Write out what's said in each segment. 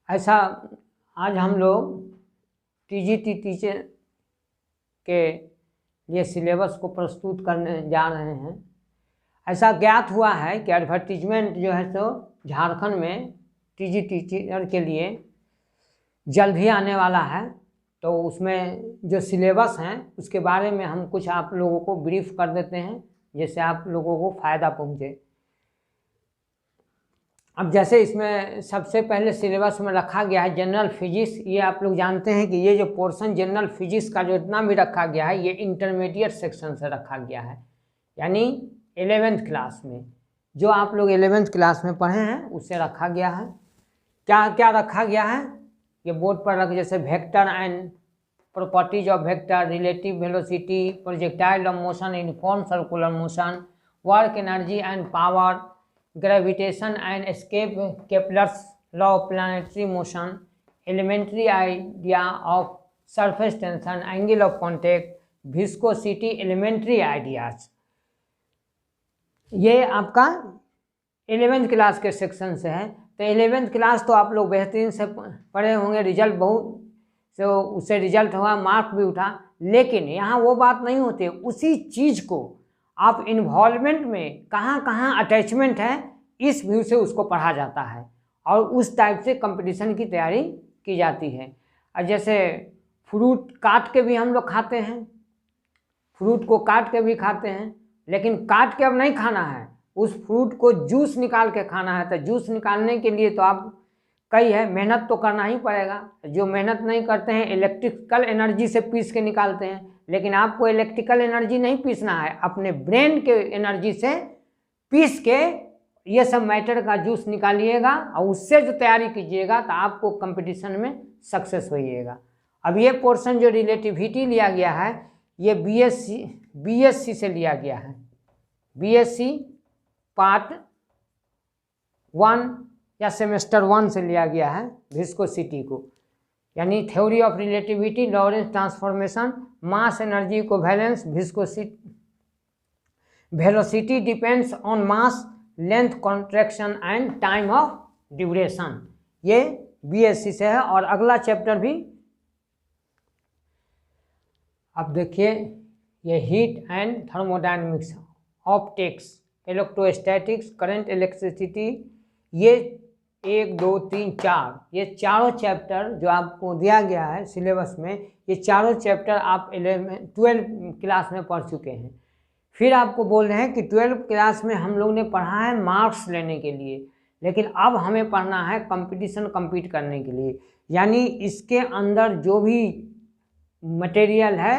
ऐसा आज हम लोग टीजीटी टीचर के लिए सिलेबस को प्रस्तुत करने जा रहे हैं। ऐसा ज्ञात हुआ है कि एडवर्टीजमेंट जो है तो झारखंड में टीजीटी टीचर के लिए जल्द ही आने वाला है, तो उसमें जो सिलेबस हैं उसके बारे में हम कुछ आप लोगों को ब्रीफ कर देते हैं, जिससे आप लोगों को फ़ायदा पहुँचे। अब जैसे इसमें सबसे पहले सिलेबस में रखा गया है जनरल फिजिक्स। ये आप लोग जानते हैं कि ये जो पोर्शन जनरल फिजिक्स का जो इतना भी रखा गया है, ये इंटरमीडिएट सेक्शन से रखा गया है, यानी 11th क्लास में जो आप लोग 11th क्लास में पढ़े हैं उससे रखा गया है। क्या क्या रखा गया है ये बोर्ड पर रख, जैसे vector and properties of vector, relative velocity, projectile of motion, uniform circular motion, work energy and power, gravitation and escape, Kepler's law of planetary motion, elementary idea of surface tension, angle of contact, viscosity, elementary ideas। ये आपका 11th class के section से है। तो 11th class तो आप लोग बेहतरीन से पढ़े होंगे, रिजल्ट बहुत तो उससे रिजल्ट हुआ, मार्क भी उठा, लेकिन यहाँ वो बात नहीं होती। उसी चीज़ को आप इन्वॉल्वमेंट में कहाँ कहाँ अटैचमेंट है इस व्यू से उसको पढ़ा जाता है और उस टाइप से कंपटीशन की तैयारी की जाती है। और जैसे फ्रूट काट के भी हम लोग खाते हैं, फ्रूट को काट के भी खाते हैं, लेकिन काट के अब नहीं खाना है, उस फ्रूट को जूस निकाल के खाना है। तो जूस निकालने के लिए तो आप कई है, मेहनत तो करना ही पड़ेगा। जो मेहनत नहीं करते हैं इलेक्ट्रिकल एनर्जी से पीस के निकालते हैं, लेकिन आपको इलेक्ट्रिकल एनर्जी नहीं पीसना है, अपने ब्रेन के एनर्जी से पीस के ये सब मैटर का जूस निकालिएगा और उससे जो तैयारी कीजिएगा तो आपको कंपटीशन में सक्सेस होइएगा। अब ये पोर्शन जो रिलेटिविटी लिया गया है ये बीएससी से लिया गया है। बीएससी पार्ट 1 या सेमेस्टर 1 से लिया गया है विस्कोसिटी को, यानी theory of relativity, Lorentz transformation, mass energy equivalence, viscosity, velocity depends on mass, length contraction and time of duration. ये बीएससी से है। और अगला चैप्टर भी अब देखिए, ये heat and thermodynamics, optics, electrostatics, current, electricity, ये 1 2 3 4 ये चारों चैप्टर जो आपको दिया गया है सिलेबस में, ये चारों चैप्टर आप 12 क्लास में पढ़ चुके हैं। फिर आपको बोल रहे हैं कि 12 क्लास में हम लोग ने पढ़ा है मार्क्स लेने के लिए, लेकिन अब हमें पढ़ना है कंपटीशन कम्पीट करने के लिए, यानी इसके अंदर जो भी मटेरियल है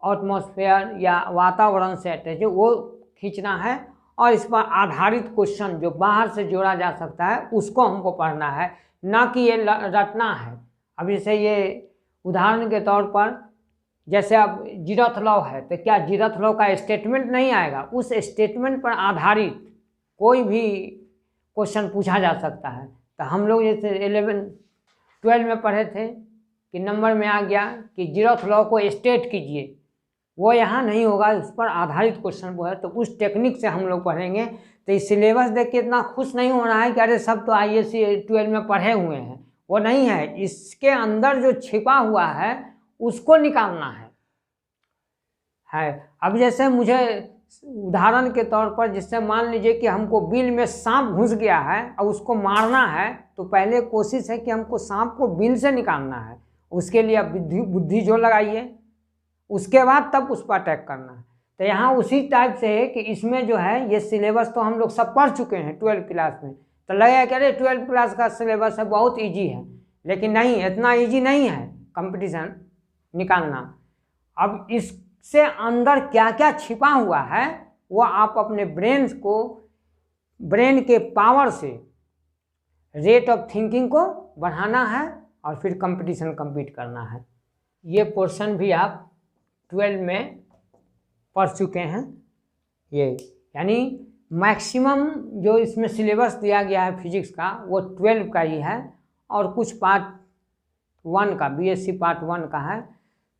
एटमॉस्फेयर या वातावरण से अटैच वो खींचना है और इस पर आधारित क्वेश्चन जो बाहर से जोड़ा जा सकता है उसको हमको पढ़ना है, ना कि ये रटना है। अब जैसे ये उदाहरण के तौर पर जैसे अब जीरथ लॉ है, तो क्या जीरथ लॉ का स्टेटमेंट नहीं आएगा, उस स्टेटमेंट पर आधारित कोई भी क्वेश्चन पूछा जा सकता है। तो हम लोग जैसे 12 में पढ़े थे कि नंबर में आ गया कि जीरथ लॉ को स्टेट कीजिए, वो यहाँ नहीं होगा, उस पर आधारित क्वेश्चन वो है, तो उस टेक्निक से हम लोग पढ़ेंगे। तो इस सिलेबस देख के इतना खुश नहीं होना है कि अरे सब तो आईएससी 12 में पढ़े हुए हैं, वो नहीं है। इसके अंदर जो छिपा हुआ है उसको निकालना है। अब जैसे मुझे उदाहरण के तौर पर, जिससे मान लीजिए कि हमको बिल में सांप घुस गया है और उसको मारना है, तो पहले कोशिश है कि हमको सांप को बिल से निकालना है, उसके लिए आप बुद्धि जो लगाइए, उसके बाद तब उस पर अटैक करना है। तो यहाँ उसी टाइप से है कि इसमें जो है ये सिलेबस तो हम लोग सब पढ़ चुके हैं 12 क्लास में, तो लगेगा कि अरे 12 क्लास का सिलेबस है बहुत ईजी है, लेकिन नहीं, इतना ईजी नहीं है कंपटीशन निकालना। अब इससे अंदर क्या क्या छिपा हुआ है वो आप अपने ब्रेन के पावर से, रेट ऑफ थिंकिंग को बढ़ाना है और फिर कंपटीशन कम्पीट करना है। ये पोर्शन भी आप 12 में पढ़ चुके हैं। ये यानी मैक्सिमम जो इसमें सिलेबस दिया गया है फिजिक्स का वो 12 का ही है, और कुछ पार्ट 1 का, बीएससी पार्ट 1 का है।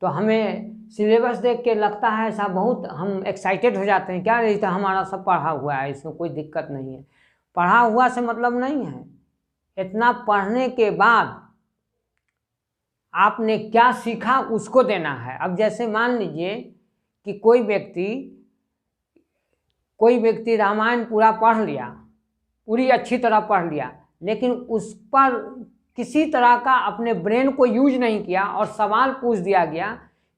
तो हमें सिलेबस देख के लगता है ऐसा, बहुत हम एक्साइटेड हो जाते हैं, क्या नहीं तो हमारा सब पढ़ा हुआ है, इसमें कोई दिक्कत नहीं है। पढ़ा हुआ से मतलब नहीं है, इतना पढ़ने के बाद आपने क्या सीखा उसको देना है। अब जैसे मान लीजिए कि कोई व्यक्ति रामायण पूरा पढ़ लिया, पूरी अच्छी तरह पढ़ लिया, लेकिन उस पर किसी तरह का अपने ब्रेन को यूज नहीं किया और सवाल पूछ दिया गया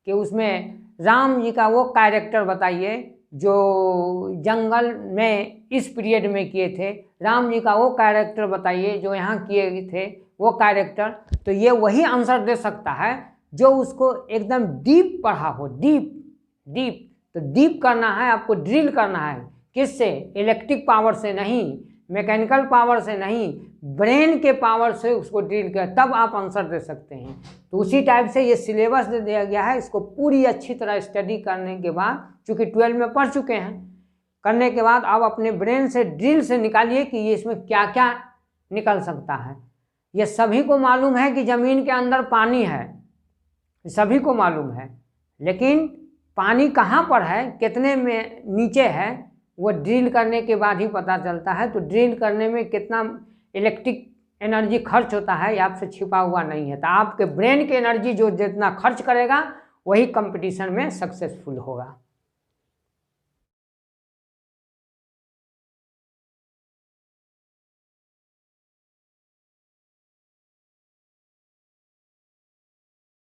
कि उसमें राम जी का वो कैरेक्टर बताइए जो जंगल में इस पीरियड में किए थे, राम जी का वो कैरेक्टर बताइए जो यहाँ किए थे वो कैरेक्टर, तो ये वही आंसर दे सकता है जो उसको एकदम डीप पढ़ा हो। डीप तो डीप करना है आपको, ड्रिल करना है। किससे? इलेक्ट्रिक पावर से नहीं, मैकेनिकल पावर से नहीं, ब्रेन के पावर से उसको ड्रिल कर, तब आप आंसर दे सकते हैं। तो उसी टाइप से ये सिलेबस दे दिया गया है, इसको पूरी अच्छी तरह स्टडी करने के बाद, चूँकि 12 में पढ़ चुके हैं, करने के बाद आप अपने ब्रेन से ड्रिल से निकालिए कि ये इसमें क्या क्या निकल सकता है। ये सभी को मालूम है कि ज़मीन के अंदर पानी है, सभी को मालूम है, लेकिन पानी कहाँ पर है, कितने में नीचे है, वो ड्रिल करने के बाद ही पता चलता है। तो ड्रिल करने में कितना इलेक्ट्रिक एनर्जी खर्च होता है ये आपसे छिपा हुआ नहीं है। तो आपके ब्रेन की एनर्जी जो जितना खर्च करेगा वही कंपटीशन में सक्सेसफुल होगा।